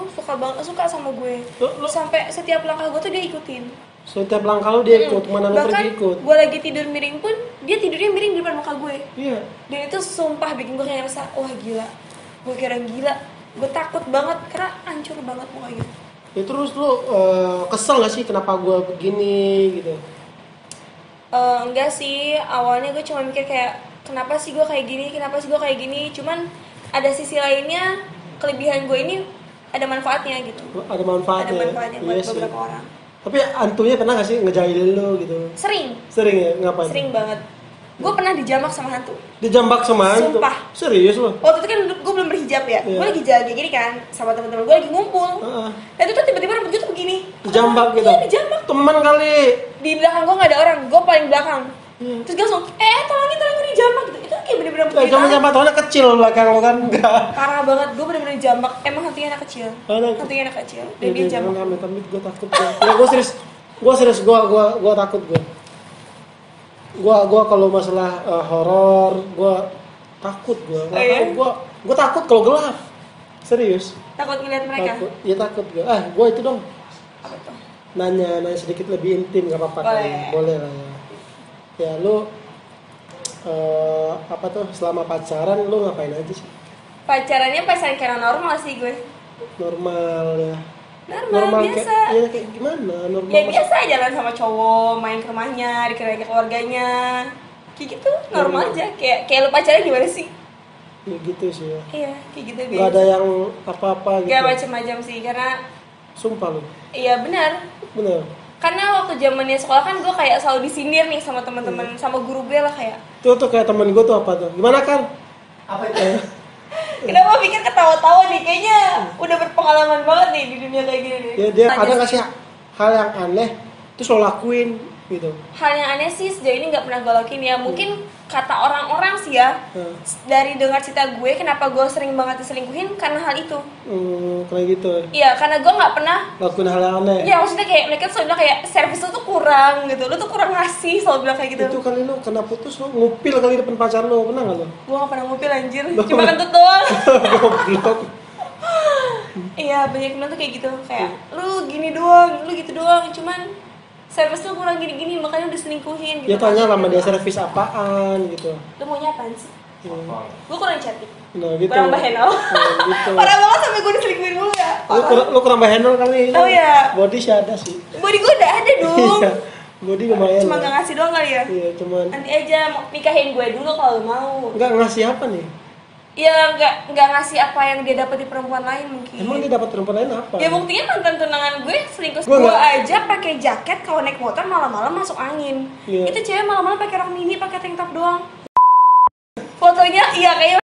suka sama gue.
Lu-
Sampai setiap langkah gue tuh dia ikutin.
Setiap langkah lu dia ikut, mana lu
Bahkan
pergi ikut.
gue lagi tidur miring pun, dia tidurnya miring di depan muka gue.
Iya.
Dan itu sumpah bikin gue kayak ngerasa, wah gila. Gue kira gila, gue takut banget karena hancur banget mukanya.
Ya terus lu kesel gak sih kenapa gua begini gitu?
Enggak sih, awalnya gue cuma mikir kayak kenapa sih gue kayak gini, cuman ada sisi lainnya, kelebihan gue ini ada manfaatnya gitu.
Ada manfaatnya.
Ada manfaatnya buat
Iya sih.
beberapa orang.
Tapi hantunya pernah gak sih ngejailin lu gitu?
Sering
Sering ya? Ngapain?
banget. Gue pernah dijambak sama hantu.
Dijambak sama hantu?
Sumpah.
Serius lu?
Waktu itu kan gue belum berhijab ya,
Iya.
gue lagi jalan kayak gini kan, sama teman-teman gue lagi ngumpul.
Heeh.
Dan itu tuh tiba-tiba rambut gue tuh begini.
Dijambak gitu?
Iya, dijambak.
Temen kali.
Di belakang gue nggak ada orang, gue paling belakang.
Iya.
Terus gue langsung, tolongin gue dijambak gitu. Itu kayak bener-bener
Jambak tahunnya kecil belakang lu kan? Enggak.
parah banget, gue bener-bener jambak. Emang hantunya anak kecil.
Anak-
Hantunya anak kecil. Dan dia jambak.
Jangan gue takut. Ya gue serius. Gue takut gue. Gue kalau masalah horor, gue takut gue.
iya?
Gue takut kalau gelap. Serius.
Takut ngeliat mereka.
Takut. Ya takut gue. Gue itu dong.
Apa tuh?
Nanya sedikit lebih intim gak apa-apa kan? Boleh lah ya. Ya lu apa tuh selama pacaran lu ngapain aja sih?
Pacarannya pacaran kayak normal sih gue.
Normal ya.
Normal biasa.
Kayak gimana? Normal.
Ya biasa jalan sama cowok, main ke rumahnya, dikira keluarganya. Kayak gitu, normal aja. Kayak lu pacaran gimana sih?
Ya gitu sih ya.
Iya, kayak gitu
Gak ada yang apa-apa gitu.
Gak macam-macam sih, karena
Sumpah lu.
iya benar.
Bener.
Karena waktu zamannya sekolah kan gue kayak selalu disindir nih sama teman-teman, sama guru gue lah kayak.
Tuh kayak temen gue tuh apa tuh? Gimana kan?
Apa itu?
Kenapa pikir ketawa-tawa nih? Kayaknya udah berpengalaman banget nih di dunia kayak gini nih.
Dia
Tanya
ada nggak
sih.
sih hal yang aneh terus lo lakuin gitu?
Hal yang aneh sih sejauh ini nggak pernah gue lakuin ya. Mungkin kata orang-orang sih ya.
Hmm.
Dari dengar cerita gue, kenapa gue sering banget diselingkuhin karena hal itu.
Kayak gitu.
Iya, karena gue nggak pernah.
Lakuin hal yang aneh.
Ya maksudnya kayak mereka selalu bilang kayak servis lu tuh kurang gitu. Lu tuh kurang ngasih, selalu bilang kayak gitu.
Itu kali lu kena putus lo ngupil kali depan pacar lo, pernah nggak lo?
Gue gak pernah ngupil anjir. Cuma kentut doang.
Goblok.
Iya, banyak yang bilang tuh kayak gitu. Kayak lu gini doang, lu gitu doang. Cuman servis lu kurang gini-gini, makanya udah selingkuhin gitu.
Ya tanya lama dia servis apaan gitu.
Lu maunya apaan sih? Gue kurang cantik.
Nah gitu.
Kurang bahenol.
Gitu.
Parah banget sampai gue diselingkuhin mulu ya.
Lu kurang bahenol kali.
Oh iya.
Body sih ada sih.
Body gue udah ada dong.
Iya. Body lumayan.
Cuma
lah.
gak ngasih doang kali ya.
Iya, cuman
Nanti aja mau nikahin gue dulu kalau lu mau.
nggak ngasih apa nih?
Ya nggak ngasih apa yang dia dapat di perempuan lain mungkin.
Emang dia dapat perempuan lain apa?
Ya buktinya mantan tunangan gue selingkuh
Gua
gue
nggak-
aja pakai jaket kalau naik motor malam-malam masuk angin.
Iya.
Itu cewek malam-malam pakai rok mini pakai tank top doang. Fotonya iya kayak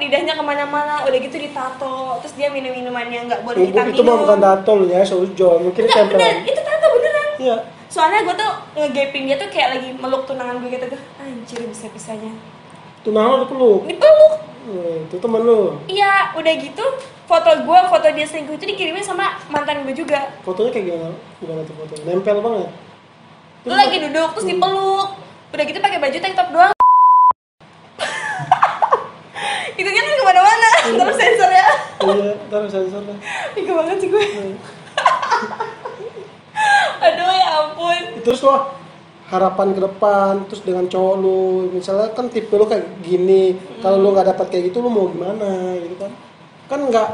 lidahnya kemana-mana, udah gitu ditato, terus dia minum minuman yang nggak boleh kita minum.
Itu mah bukan tato lu ya, seujon. Mungkin
Enggak bener,
tempelan.
itu tato beneran.
Iya.
Soalnya gue tuh ngegapin dia tuh kayak lagi meluk tunangan gue gitu tuh. Anjir bisa-bisanya.
Tunangan lu peluk.
Dipeluk.
Itu temen lu.
Iya, udah gitu foto dia selingkuh itu dikirimin sama mantan gue juga.
Fotonya kayak gimana? Gimana tuh fotonya? Nempel banget.
Lu lagi duduk terus dipeluk. Udah gitu pakai baju tank top doang. Itunya kan kemana-mana, terus sensor ya.
Iya, taruh sensor lah.
Tiga banget sih gue. Aduh ya ampun.
Terus lo harapan ke depan, terus dengan cowok lu, misalnya kan tipe lu kayak gini, kalau lu nggak dapat kayak gitu, lu mau gimana, gitu kan? Kan nggak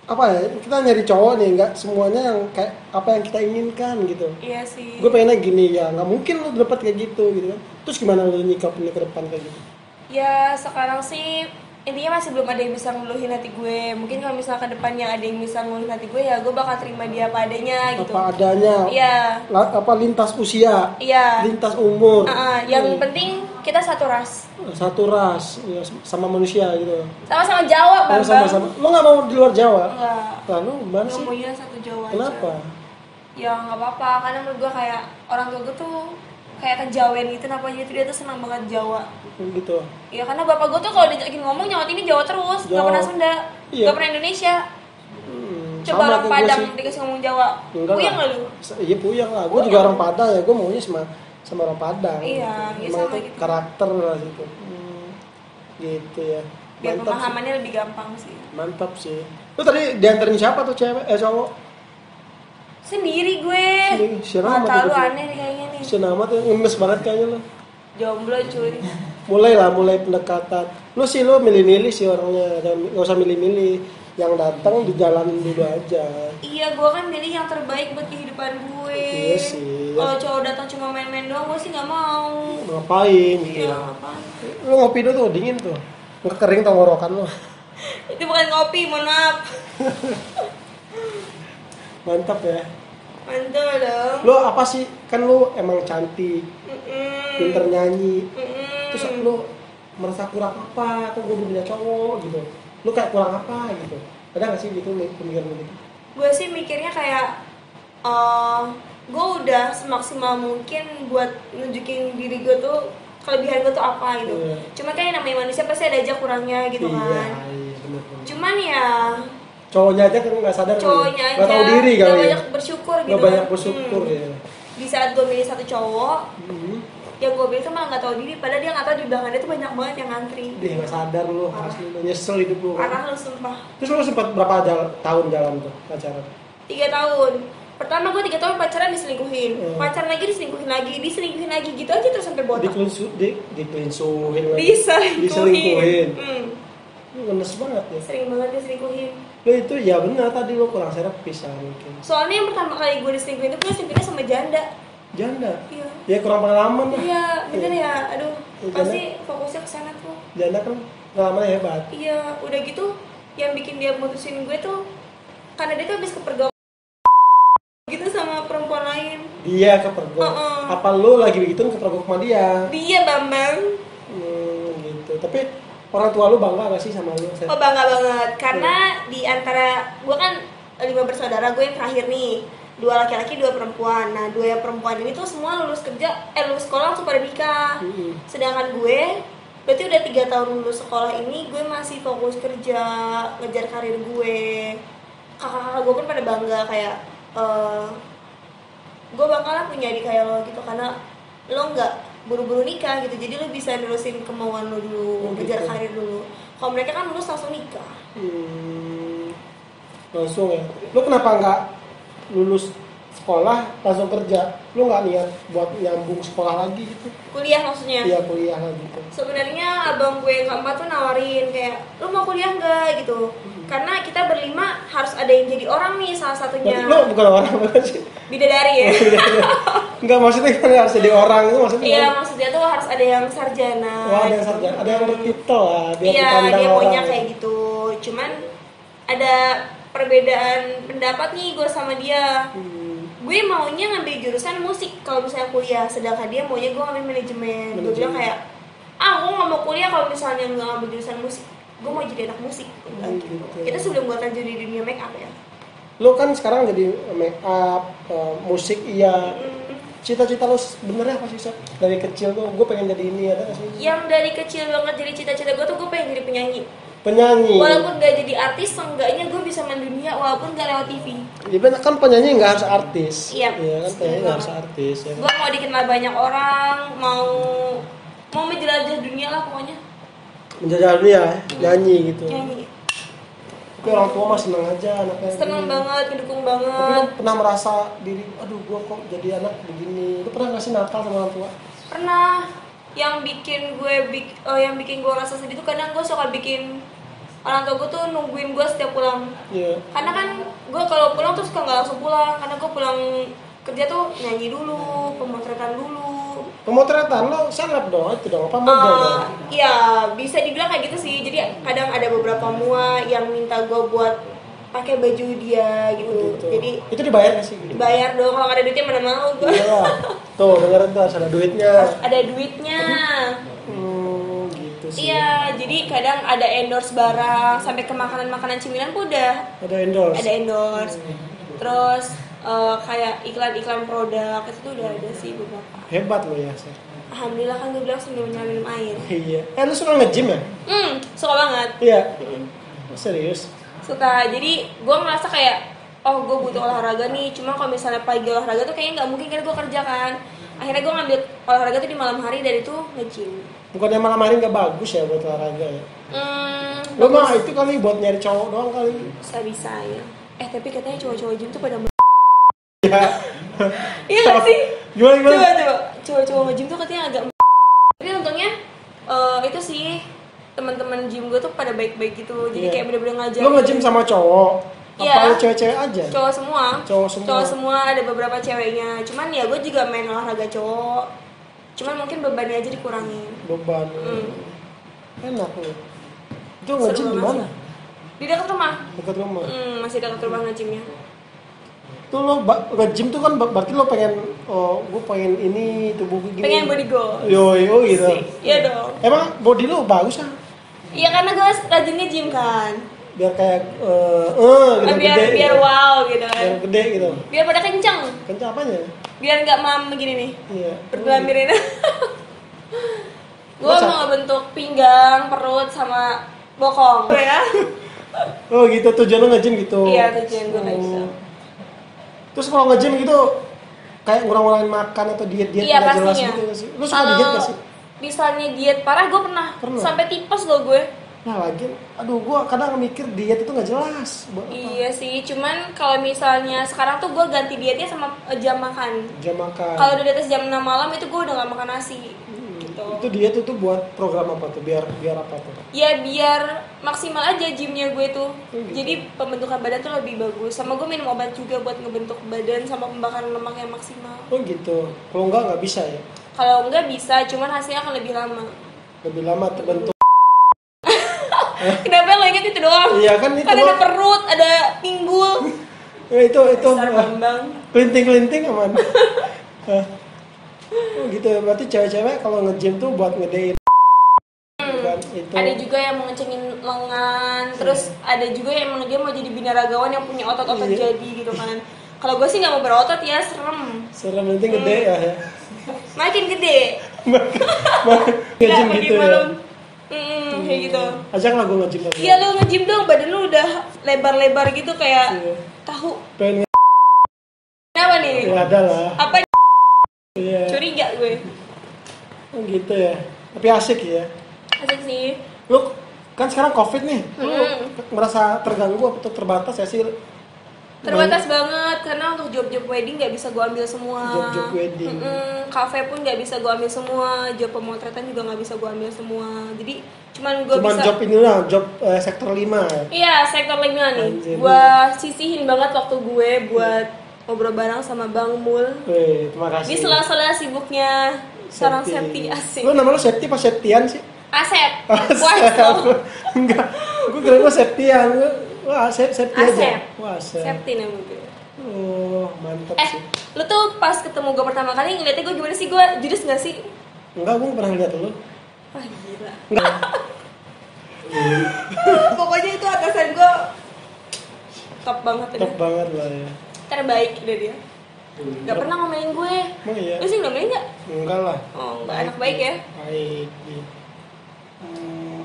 apa ya, kita nyari cowok nih, nggak semuanya yang kayak apa yang kita inginkan gitu.
Iya sih.
Gue pengennya gini ya, nggak mungkin lu dapat kayak gitu, gitu kan? Terus gimana lu nyikapinnya ke depan kayak gitu?
Ya sekarang sih intinya masih belum ada yang bisa ngeluhin hati gue. Mungkin kalau misalnya ke depannya ada yang bisa ngeluhin hati gue, ya gue bakal terima dia apa adanya gitu.
Apa adanya?
Iya.
Apa lintas usia?
Iya.
Lintas umur?
Yang penting kita satu ras.
Satu ras, ya, sama manusia gitu.
Sama-sama Jawa, Bang.
Sama-sama. Lo nggak mau di luar Jawa?
Enggak.
Lalu gimana sih?
Maunya satu Jawa aja.
Kenapa?
Ya nggak apa-apa, karena menurut gue kayak orang tua gue tuh kayak kejawen gitu, kenapa gitu dia tuh senang banget Jawa.
Gitu.
Ya karena bapak gue tuh kalau diajakin ngomong nyawa ini Jawa terus, nggak
Jawa.
pernah Sunda,
Iya.
nggak pernah Indonesia. Coba
sama
orang
kayak gue
Padang
sih.
dikasih ngomong Jawa,
Enggak
puyeng
lah.
nggak lu?
Iya puyeng lah. Gue juga orang Padang ya. Gue maunya sama sama orang Padang.
Iya, ya
Emang
sama
itu
gitu.
karakter lah gitu. Gitu ya.
Biar
Mantap sih.
pemahamannya lebih gampang sih.
Mantap sih. Lu tadi dianterin siapa tuh cewek? Cowok?
Sendiri gue.
Sendiri. Siapa
Mata
nama
lu
tuh?
aneh nih kayaknya nih.
Si nama tuh ngemes banget kayaknya lu.
Jomblo cuy.
Mulai pendekatan. Lu milih-milih sih orangnya, nggak usah milih-milih. Yang datang dijalanin dulu aja.
Iya, gue kan milih yang terbaik buat kehidupan gue.
Iya sih.
Kalau cowok datang cuma main-main doang, gue sih nggak mau.
Ngapain gitu?
Iya, apa?
Lu ngopi dulu tuh dingin tuh. Nggak kering tenggorokan lu.
Itu bukan ngopi, mohon maaf.
Mantap ya.
Mantap dong.
Lu apa sih? Kan lu emang cantik,
Mm-mm.
pinter nyanyi.
Mm-mm.
Terus lu merasa kurang apa? Kok gue punya cowok gitu. Lu kayak kurang apa gitu. Ada nggak sih gitu pemikiran gitu?
Gue sih mikirnya kayak gue udah semaksimal mungkin buat nunjukin diri gue tuh kelebihan gue tuh apa gitu.
Iya.
Cuma kan yang namanya manusia pasti ada aja kurangnya gitu
Iya,
kan.
iya bener.
Cuman ya
Cowoknya aja kan nggak sadar.
cowoknya
Nggak
aja
tahu diri
nggak
kali ya.
banyak bersyukur gitu.
Nggak banyak
kan.
bersyukur ya.
Di saat gue milih satu cowok,
Hmm.
yang gue pilih tuh malah nggak tahu diri, padahal dia nggak tahu di belakang dia tuh banyak banget yang ngantri.
Dia nggak sadar lu, asli lu nyesel hidup lu.
Parah lu sumpah.
Terus lu sempat berapa tahun jalan tuh pacaran?
3 tahun. Pertama gue 3 tahun pacaran diselingkuhin,
Hmm.
pacaran lagi diselingkuhin lagi gitu aja terus sampai botak.
Dikelinsuhin lagi.
Diselingkuhin.
Diselingkuhin.
Hmm.
Lu ngenes banget ya.
Sering banget diselingkuhin.
Lu itu ya benar tadi lu kurang servis mungkin.
Soalnya yang pertama kali gue diselingkuhin itu gue selingkuhinnya sama janda.
Janda.
Iya.
Ya kurang pengalaman lah.
Iya, bener ya. Aduh,
Ya,
pasti fokusnya ke sana tuh.
Janda kan pengalamannya hebat.
Iya, udah gitu yang bikin dia mutusin gue tuh karena dia tuh habis kepergok gitu sama perempuan lain.
Dia kepergok. Apa lu lagi begitu kepergok sama dia?
Dia Bambang.
Gitu. Tapi orang tua lu bangga gak sih sama lu?
Oh bangga banget karena di antara gue kan 5 bersaudara, gue yang terakhir nih, 2 laki-laki 2 perempuan. Nah 2 yang perempuan ini tuh semua lulus lulus sekolah langsung pada nikah. Sedangkan gue berarti udah 3 tahun lulus sekolah ini gue masih fokus kerja, ngejar karir gue. Kakak-kakak gue pun pada bangga kayak gue bakalan punya adik kayak lo gitu karena lo nggak buru-buru nikah gitu, jadi lo bisa nerusin kemauan lo dulu, ngejar karir dulu. Kalau mereka kan lulus langsung nikah.
Langsung ya. Lu kenapa nggak lulus sekolah langsung kerja? Lu nggak niat buat nyambung sekolah lagi gitu?
Kuliah maksudnya?
Iya kuliah lagi gitu.
Sebenarnya abang gue yang keempat tuh nawarin kayak lu mau kuliah nggak gitu, karena kita berlima harus ada yang jadi orang nih salah satunya.
Lu bukan orang banget sih.
Bidadari ya?
Enggak, maksudnya kan harus jadi orang itu maksudnya.
Iya maksudnya tuh harus ada yang sarjana.
Wah, ada yang sarjana, ada yang bertitel lah.
Iya dia maunya kayak gitu. Cuman ada perbedaan pendapat nih gue sama dia. Gue maunya ngambil jurusan musik kalau misalnya kuliah, sedangkan dia maunya gue ngambil manajemen. Gue bilang kayak, gue nggak mau kuliah kalau misalnya nggak ngambil jurusan musik. Gue mau jadi anak musik. Gitu. Itu sebelum gue terjun di dunia make up ya.
Lo kan sekarang jadi make up, musik iya. Cita-cita lo sebenarnya apa sih, Seth? Dari kecil tuh gue pengen jadi ini, ada nggak sih?
Yang dari kecil banget jadi cita-cita gue tuh gue pengen jadi penyanyi.
Penyanyi.
Walaupun gak jadi artis, seenggaknya gue bisa mendunia walaupun gak lewat TV.
Ya bener kan, penyanyi nggak harus artis.
Iya.
Iya kan, penyanyi nggak harus artis. Ya.
Gue mau dikenal banyak orang, mau menjelajah dunia lah pokoknya.
Menjajah dunia, nyanyi gitu.
Nyanyi.
Tapi orang tua mah seneng aja anaknya.
Seneng banget, ngedukung
Tapi
banget.
lo pernah merasa diri, aduh gue kok jadi anak begini. Lo pernah nggak sih nakal sama orang tua?
Pernah. Yang bikin gue rasa sedih tuh kadang gue suka bikin orang tua gue tuh nungguin gue setiap pulang.
Iya.
Karena kan gue kalau pulang tuh suka nggak langsung pulang, karena gue pulang kerja tuh nyanyi dulu, pemotretan dulu.
Pemotretan lo seleb dong, itu dong apa model dong?
Iya bisa dibilang kayak gitu sih. Jadi kadang ada beberapa mua yang minta gue buat pakai baju dia gitu. Jadi
itu dibayar nggak sih?
dibayar dong, kalau nggak ada duitnya mana mau gue.
Iya. Tuh dengerin tuh, harus ada duitnya.
Ada duitnya.
Gitu sih.
Iya, jadi kadang ada endorse barang, sampai ke makanan-makanan cemilan pun udah
Ada endorse.
ada endorse. Terus kayak iklan-iklan produk itu tuh udah ada sih beberapa.
Hebat lo ya, Seth.
Alhamdulillah kan gue bilang sambil minum air.
Iya. Lu suka nge-gym ya?
Suka banget.
Iya. Serius?
Suka. Jadi gue ngerasa kayak gue butuh olahraga nih. Cuma kalau misalnya pagi olahraga tuh kayaknya nggak mungkin kan gue kerja kan. Akhirnya gue ngambil olahraga tuh di malam hari dan itu nge-gym.
Bukannya malam hari nggak bagus ya buat olahraga ya? Lo mah itu kali buat nyari cowok doang kali.
Bisa ya. Tapi katanya cowok-cowok gym tuh pada
Ya.
iya gak sih?
Gimana?
Coba. Cowok-cowok nge-gym tuh katanya agak tapi untungnya itu sih teman-teman gym gue tuh pada baik-baik gitu. Jadi kayak bener-bener ngajarin.
Lo nge-gym sama cowok?
Iya.
Apa cewek-cewek aja?
Cowok semua.
Cowok semua.
Ada beberapa ceweknya. Cuman ya gue juga main olahraga cowok. Cuman mungkin bebannya aja dikurangin.
Beban. Enak lo. Itu
Seru
nge-gym di
banget
mana?
Di dekat rumah.
Dekat rumah.
Masih dekat rumah nge-gymnya.
Tuh lo nge-gym tuh kan berarti lo pengen gue pengen ini tubuh gue gini.
Pengen body goals.
Yo gitu.
Iya dong.
Emang body lo bagus kan?
Iya karena gue rajin nge-gym kan.
Biar kayak gitu,
biar
gede,
biar
gitu.
wow gitu kan.
Biar gede gitu.
Biar pada kenceng.
Kencang apanya?
Biar nggak mam begini nih.
Iya.
Bergelamirin. Gue mau ngebentuk pinggang, perut sama bokong. Ya.
Oh gitu tujuan lo nge-gym gitu.
Iya tujuan gue kayak gitu.
Terus kalau nge-gym gitu kayak ngurang-ngurangin makan atau diet-diet
Iya,
nggak jelas
pastinya.
gitu nggak sih? Lu suka diet nggak sih?
Misalnya diet parah gue pernah. Sampai tipes loh gue.
Nah lagi, aduh gua kadang mikir diet itu nggak jelas. Buat apa?
Iya sih, cuman kalau misalnya sekarang tuh gue ganti dietnya sama jam makan.
Jam makan.
Kalau udah di atas jam 6 malam itu gue udah gak makan nasi. Gitu.
Itu diet itu buat program apa tuh? Biar apa tuh?
Ya biar maksimal aja gymnya gue tuh.
Gitu.
Jadi pembentukan badan tuh lebih bagus. Sama gue minum obat juga buat ngebentuk badan sama pembakaran lemak yang maksimal.
Oh gitu. Kalau nggak bisa ya?
Kalau enggak bisa, cuman hasilnya akan lebih lama.
Lebih lama terbentuk.
Kenapa lo inget itu doang?
Iya kan itu.
Kan ada perut, ada pinggul.
Ya, itu.
Besar Bambang.
Kelinting aman. Oh gitu. Berarti cewek-cewek kalau nge-gym tuh buat ngedein. Kan, itu.
Ada juga yang mau ngecengin lengan, terus ada juga yang dia mau jadi binaragawan yang punya otot-otot jadi gitu kan. Kalau gue sih nggak mau berotot ya, serem.
Serem nanti gede ya.
Makin gede.
Nge-gym gitu ya.
Kayak gitu.
Ajak lah gue nge-gym lagi.
Iya lu nge-gym dong, badan lu udah lebar-lebar gitu kayak tahu.
Pengen
Kenapa nih?
ya ada lah.
Apa?
Iya.
Curiga gue.
Oh gitu ya. Tapi asik ya.
Asik sih.
Lu kan sekarang COVID nih. Lu merasa terganggu atau terbatas ya sih?
Terbatas banget karena untuk job-job wedding nggak bisa gue ambil semua.
Job wedding.
Kafe pun nggak bisa gue ambil semua. Job pemotretan juga nggak bisa gue ambil semua. Jadi cuman gue bisa.
Job ini lah, job sektor 5 ya.
Iya sektor 5 nih.
Anjir.
Gue sisihin banget waktu gue buat ngobrol bareng sama Bang Mul.
Wih, terima kasih.
Di sela-sela sibuknya seorang Septi asik.
Lu nama lu Septi pas Septian sih?
Asep.
Asep. Enggak. Gue kira gua Septian. Wah, Septi aja. Wah, Asep.
Septi nama gue.
Oh, mantap sih.
Lu tuh pas ketemu gue pertama kali ngeliatnya gue gimana sih? Gue judes gak sih?
Enggak, gue pernah lihat lu.
Wah gila.
Enggak.
Pokoknya itu atasan gue top banget.
Top banget lah ya.
Terbaik udah dia. Gak pernah ngomelin gue.
Emang iya?
Lu sih ngomelin gak?
Enggak lah.
Oh enggak, anak baik ya.
Baik.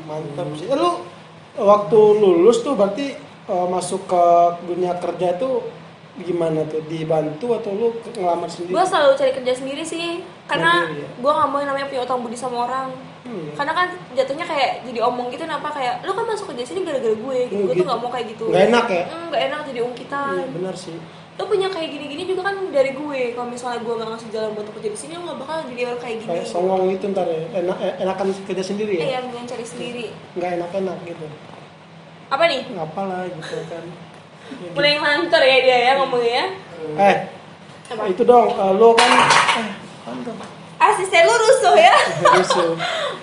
Mantap sih. Lu waktu lulus tuh berarti masuk ke dunia kerja tuh gimana tuh? Dibantu atau lu ngelamar sendiri?
Gue selalu cari kerja sendiri sih. Karena
Mandiri, ya?
gue gak mau yang namanya punya utang budi sama orang. Karena kan jatuhnya kayak jadi omong gitu, kenapa kayak lu kan masuk kerja sini gara-gara gue gitu. Gue tuh gak mau kayak gitu.
Gak enak ya?
Gak enak jadi ungkitan.
Iya benar sih.
Lo punya kayak gini-gini juga kan dari gue. Kalau misalnya gue gak ngasih jalan buat kerja di sini, lo gak bakal jadi orang kayak gini.
Kayak songong gitu ntar ya. Enakan kerja sendiri ya?
Iya, mendingan cari sendiri.
Nggak enak-enak gitu.
Apa nih?
Ngapalah gitu kan. Ya,
Mulai ngelantur ya dia ya ngomongnya.
Apa? Itu dong, lo kan mantap.
Asisten lu rusuh ya?
Rusuh.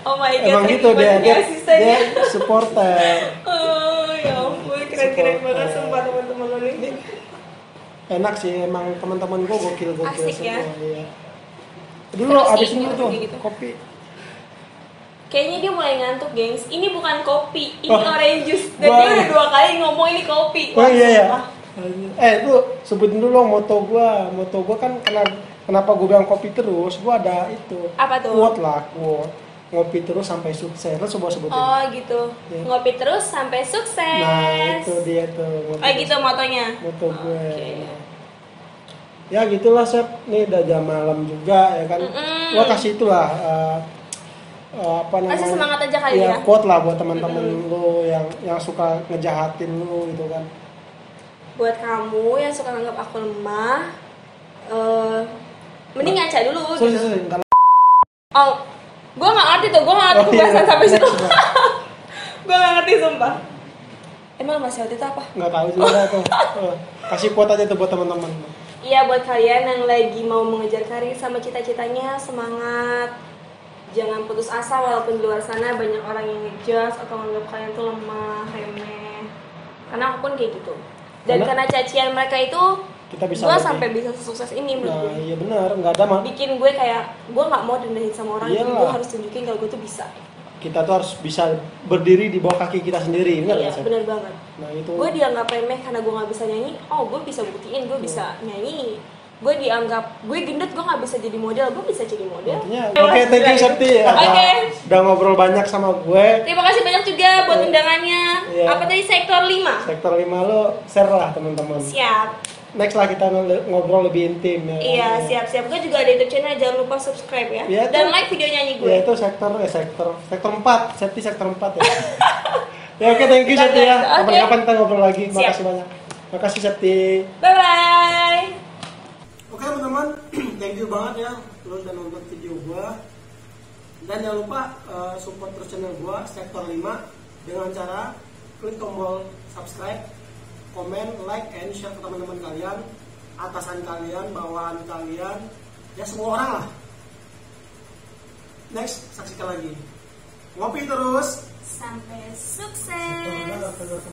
Oh my god.
Emang gitu dia
asistennya.
supporter.
Oh ya ampun, keren-keren banget sumpah teman-teman lu ini.
Enak sih, emang teman-teman gue gokil
Asik
semua.
ya?
Iya. Dulu
Terus
abisin
ini
dulu tuh
gitu.
kopi.
Kayaknya dia mulai ngantuk, gengs. Ini bukan kopi, ini
Oh.
orange juice. Dan dia udah 2 kali ngomong ini kopi.
Oh iya ya.
Sumpah.
Lu sebutin dulu dong moto gua. Moto gua kan kenapa gua bilang kopi terus? Gua ada itu.
Apa tuh?
Quote. Ngopi terus sampai sukses. Lu coba sebutin.
Oh gitu.
Ya.
Ngopi terus sampai sukses.
Nah, itu dia tuh.
Oh gitu motonya.
Moto gue.
Oke.
Ya gitulah Sep, nih udah jam malam juga ya kan. Gua kasih itulah apa namanya?
Kasih semangat aja kali ya.
Quote lah buat teman-teman lu yang suka ngejahatin lu gitu kan.
Buat kamu yang suka nganggap aku lemah, mending ngaca dulu gitu. Oh, gue nggak ngerti tuh, gue nggak ngerti pembahasan sampai situ. Gue nggak ngerti sumpah. Emang masih waktu itu apa?
Nggak tahu juga tuh. Kasih quote aja tuh buat teman-teman.
Iya, buat kalian yang lagi mau mengejar karir sama cita-citanya, semangat. Jangan putus asa walaupun di luar sana banyak orang yang ngejudge atau menganggap kalian tuh lemah, remeh. Karena aku pun kayak gitu. Dan karena cacian mereka itu, gue sampai bisa sukses ini menurut gue.
Iya benar, nggak ada mah.
Bikin gue kayak, gue nggak mau direndahin sama orang, jadi gue harus tunjukin kalau gue tuh bisa.
Kita tuh harus bisa berdiri di bawah kaki kita sendiri, benar
iya,
gak sih?
Benar banget.
Nah itu.
Gue dianggap remeh karena gue nggak bisa nyanyi. Oh, gue bisa buktiin gue bisa nyanyi. Gue dianggap gue gendut, gue nggak bisa jadi model, gue bisa jadi model.
Oke, thank you Septi ya. Udah ngobrol banyak sama gue.
Terima kasih banyak juga buat undangannya. Apa tadi sektor 5?
Sektor 5 lo share lah teman-teman.
Siap.
Next lah kita ngobrol lebih intim ya.
Iya, siap-siap. Gue juga ada YouTube channel, jangan lupa subscribe ya. Dan like video nyanyi gue.
Ya itu sektor 4, Septi sektor 4 ya. Ya oke, thank you Septi ya. Kapan-kapan kita ngobrol lagi. Makasih banyak. Makasih Septi.
Bye bye.
Oke teman-teman, thank you banget ya lu udah nonton video gua. Dan jangan lupa support terus channel gua sektor 5 dengan cara klik tombol subscribe, komen, like, and share ke teman-teman kalian, atasan kalian, bawahan kalian, ya semua orang lah. Next, saksikan lagi. Ngopi terus
sampai sukses.